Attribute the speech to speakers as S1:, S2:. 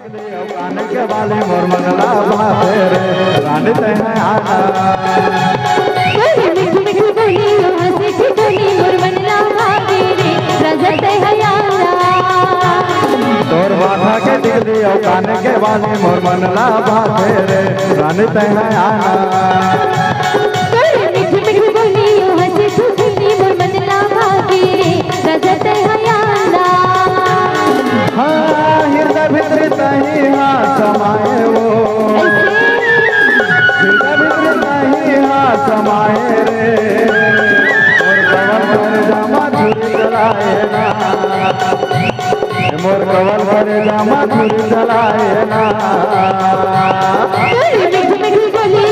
S1: कान के वाले मोर मंगला बाते रे रानी तैने आना
S2: मिठू मिठू बोली हंसी ठिठोली मोर मंगला बाते रे राजा तैने आना
S1: तोर बाधा के दिखली और कान के वाले मोर मंगला बाते रे रानी तैने आना
S2: मिठू मिठू बोली हंसी ठिठोली मोर मंगला बाते रे राजा तैने आना
S1: हाँ हृदय भितर तही हाँ समाये वो हृदय भितर तही हाँ समाये रे मोर कवल पर जामा छुरी चलाए ना मोर कवल पर जामा छुरी चलाए ना
S2: मिठू मिठू बोली